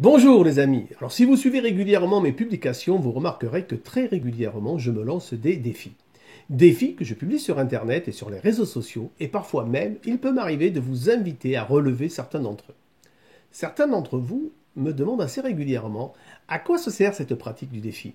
Bonjour les amis. Alors si vous suivez régulièrement mes publications, vous remarquerez que très régulièrement je me lance des défis. Défis que je publie sur internet et sur les réseaux sociaux et parfois même il peut m'arriver de vous inviter à relever certains d'entre eux. Certains d'entre vous me demandent assez régulièrement à quoi se sert cette pratique du défi.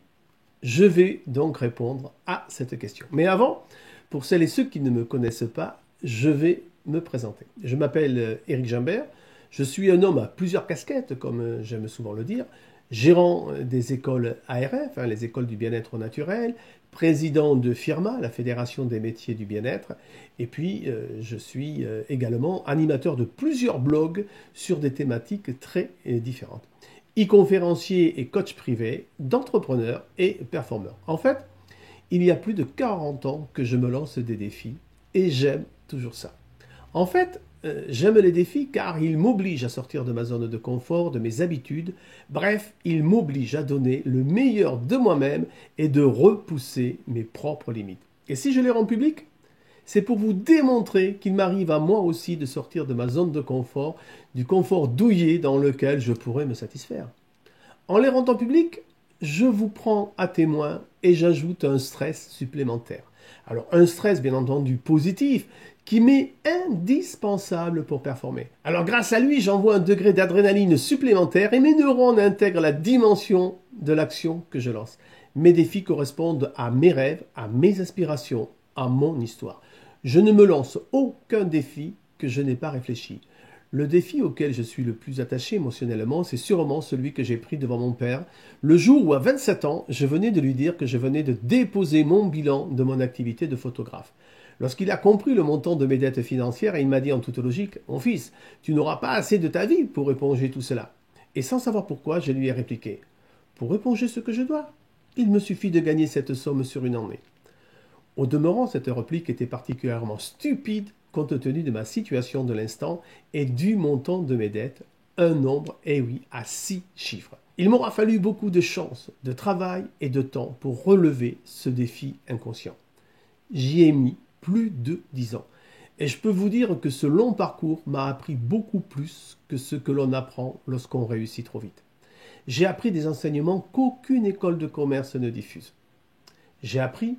Je vais donc répondre à cette question. Mais avant, pour celles et ceux qui ne me connaissent pas, je vais me présenter. Je m'appelle Éric Gimbert. Je suis un homme à plusieurs casquettes, comme j'aime souvent le dire, gérant des écoles ARF, les écoles du bien-être naturel, président de FIRMA, la Fédération des métiers du bien-être, et puis je suis également animateur de plusieurs blogs sur des thématiques très différentes. E-conférencier et coach privé d'entrepreneurs et performeurs. En fait, il y a plus de 40 ans que je me lance des défis et j'aime toujours ça. En fait, j'aime les défis car ils m'obligent à sortir de ma zone de confort, de mes habitudes. Bref, ils m'obligent à donner le meilleur de moi-même et de repousser mes propres limites. Et si je les rends publics, c'est pour vous démontrer qu'il m'arrive à moi aussi de sortir de ma zone de confort, du confort douillet dans lequel je pourrais me satisfaire. En les rendant publics, je vous prends à témoin et j'ajoute un stress supplémentaire. Alors un stress bien entendu positif, qui m'est indispensable pour performer. Alors grâce à lui, j'envoie un degré d'adrénaline supplémentaire et mes neurones intègrent la dimension de l'action que je lance. Mes défis correspondent à mes rêves, à mes aspirations, à mon histoire. Je ne me lance aucun défi que je n'ai pas réfléchi. Le défi auquel je suis le plus attaché émotionnellement, c'est sûrement celui que j'ai pris devant mon père, le jour où à 27 ans, je venais de lui dire que je venais de déposer mon bilan de mon activité de photographe. Lorsqu'il a compris le montant de mes dettes financières, il m'a dit en toute logique, « Mon fils, tu n'auras pas assez de ta vie pour éponger tout cela. » Et sans savoir pourquoi, je lui ai répliqué, « Pour éponger ce que je dois, il me suffit de gagner cette somme sur une année. » Au demeurant, cette réplique était particulièrement stupide compte tenu de ma situation de l'instant et du montant de mes dettes, un nombre, eh oui, à 6 chiffres. Il m'aura fallu beaucoup de chance, de travail et de temps pour relever ce défi inconscient. J'y ai mis plus de 10 ans. Et je peux vous dire que ce long parcours m'a appris beaucoup plus que ce que l'on apprend lorsqu'on réussit trop vite. J'ai appris des enseignements qu'aucune école de commerce ne diffuse. J'ai appris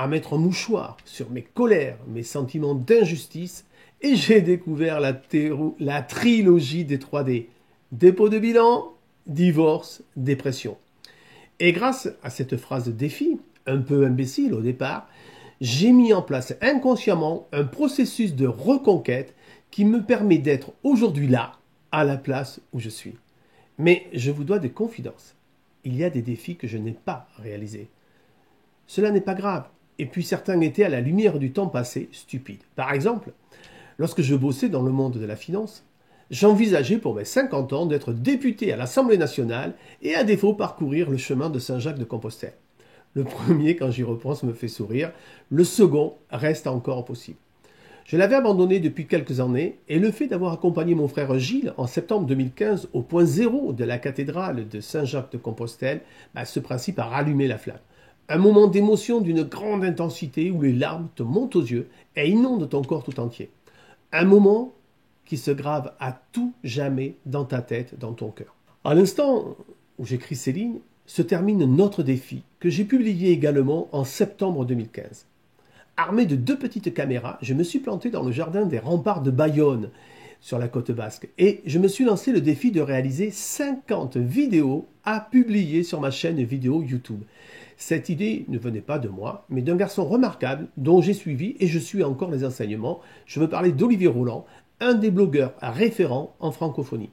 à mettre un mouchoir sur mes colères, mes sentiments d'injustice, et j'ai découvert la trilogie des 3D. Dépôt de bilan, divorce, dépression. Et grâce à cette phrase de défi, un peu imbécile au départ, j'ai mis en place inconsciemment un processus de reconquête qui me permet d'être aujourd'hui là, à la place où je suis. Mais je vous dois des confidences. Il y a des défis que je n'ai pas réalisés. Cela n'est pas grave. Et puis certains étaient à la lumière du temps passé stupides. Par exemple, lorsque je bossais dans le monde de la finance, j'envisageais pour mes 50 ans d'être député à l'Assemblée nationale et à défaut parcourir le chemin de Saint-Jacques-de-Compostelle. Le premier, quand j'y repense, me fait sourire. Le second reste encore possible. Je l'avais abandonné depuis quelques années et le fait d'avoir accompagné mon frère Gilles en septembre 2015 au point zéro de la cathédrale de Saint-Jacques-de-Compostelle, ce principe a rallumé la flamme. Un moment d'émotion d'une grande intensité où les larmes te montent aux yeux et inondent ton corps tout entier. Un moment qui se grave à tout jamais dans ta tête, dans ton cœur. À l'instant où j'écris ces lignes, se termine notre défi que j'ai publié également en septembre 2015. Armé de 2 petites caméras, je me suis planté dans le jardin des remparts de Bayonne, sur la côte basque, et je me suis lancé le défi de réaliser 50 vidéos à publier sur ma chaîne vidéo YouTube. Cette idée ne venait pas de moi, mais d'un garçon remarquable dont j'ai suivi et je suis encore les enseignements. Je veux parler d'Olivier Roland, un des blogueurs référents en francophonie.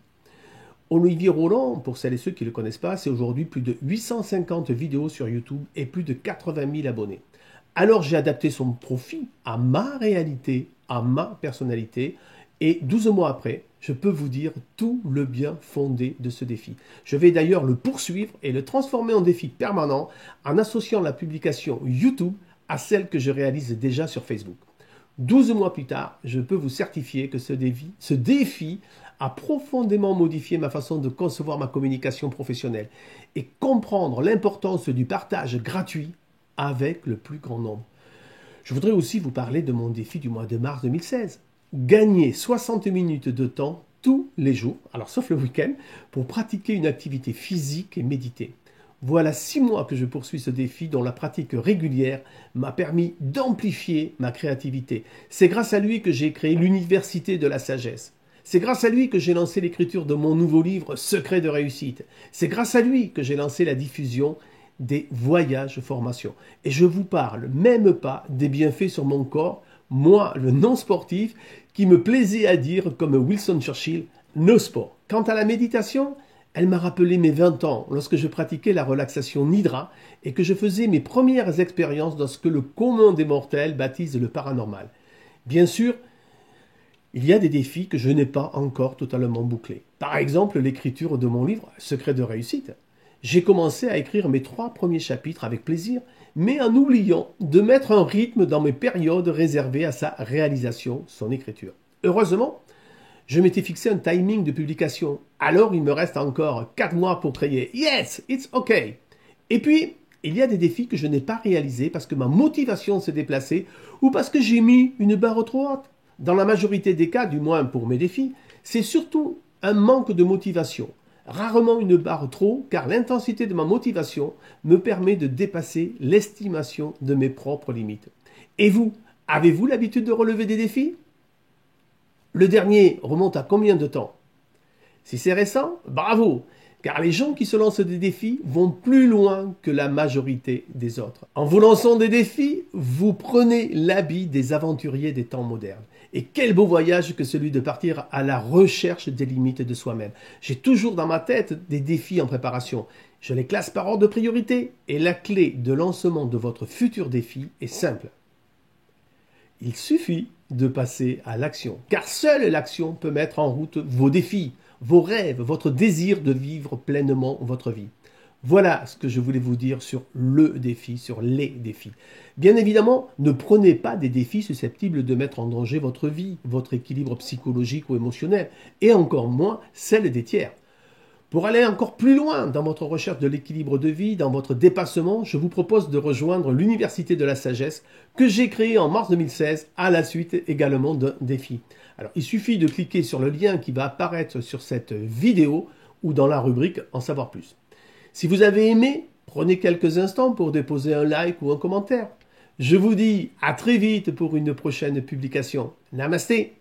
Olivier Roland, pour celles et ceux qui ne le connaissent pas, c'est aujourd'hui plus de 850 vidéos sur YouTube et plus de 80 000 abonnés. Alors j'ai adapté son profil à ma réalité, à ma personnalité, et 12 mois après, je peux vous dire tout le bien fondé de ce défi. Je vais d'ailleurs le poursuivre et le transformer en défi permanent en associant la publication YouTube à celle que je réalise déjà sur Facebook. 12 mois plus tard, je peux vous certifier que ce défi a profondément modifié ma façon de concevoir ma communication professionnelle et comprendre l'importance du partage gratuit avec le plus grand nombre. Je voudrais aussi vous parler de mon défi du mois de mars 2016. Gagner 60 minutes de temps tous les jours, alors sauf le week-end, pour pratiquer une activité physique et méditer. Voilà 6 mois que je poursuis ce défi dont la pratique régulière m'a permis d'amplifier ma créativité. C'est grâce à lui que j'ai créé l'Université de la Sagesse. C'est grâce à lui que j'ai lancé l'écriture de mon nouveau livre Secrets de réussite. C'est grâce à lui que j'ai lancé la diffusion des voyages formation. Et je vous parle même pas des bienfaits sur mon corps, moi, le non-sportif, qui me plaisait à dire, comme Winston Churchill, no sport. Quant à la méditation, elle m'a rappelé mes 20 ans lorsque je pratiquais la relaxation Nidra et que je faisais mes premières expériences dans ce que le commun des mortels baptise le paranormal. Bien sûr, il y a des défis que je n'ai pas encore totalement bouclés. Par exemple, l'écriture de mon livre Secrets de réussite. J'ai commencé à écrire mes 3 premiers chapitres avec plaisir, mais en oubliant de mettre un rythme dans mes périodes réservées à sa réalisation, son écriture. Heureusement, je m'étais fixé un timing de publication, alors il me reste encore 4 mois pour créer. Yes, it's okay. Et puis, il y a des défis que je n'ai pas réalisés parce que ma motivation s'est déplacée ou parce que j'ai mis une barre trop haute. Dans la majorité des cas, du moins pour mes défis, c'est surtout un manque de motivation. Rarement une barre trop, car l'intensité de ma motivation me permet de dépasser l'estimation de mes propres limites. Et vous, avez-vous l'habitude de relever des défis? Le dernier remonte à combien de temps? Si c'est récent, bravo, car les gens qui se lancent des défis vont plus loin que la majorité des autres. En vous lançant des défis, vous prenez l'habit des aventuriers des temps modernes. Et quel beau voyage que celui de partir à la recherche des limites de soi-même. J'ai toujours dans ma tête des défis en préparation. Je les classe par ordre de priorité et la clé de lancement de votre futur défi est simple. Il suffit de passer à l'action, car seule l'action peut mettre en route vos défis, vos rêves, votre désir de vivre pleinement votre vie. Voilà ce que je voulais vous dire sur le défi, sur les défis. Bien évidemment, ne prenez pas des défis susceptibles de mettre en danger votre vie, votre équilibre psychologique ou émotionnel, et encore moins celle des tiers. Pour aller encore plus loin dans votre recherche de l'équilibre de vie, dans votre dépassement, je vous propose de rejoindre l'Université de la Sagesse que j'ai créée en mars 2016 à la suite également d'un défi. Alors, il suffit de cliquer sur le lien qui va apparaître sur cette vidéo ou dans la rubrique En savoir plus. Si vous avez aimé, prenez quelques instants pour déposer un like ou un commentaire. Je vous dis à très vite pour une prochaine publication. Namasté!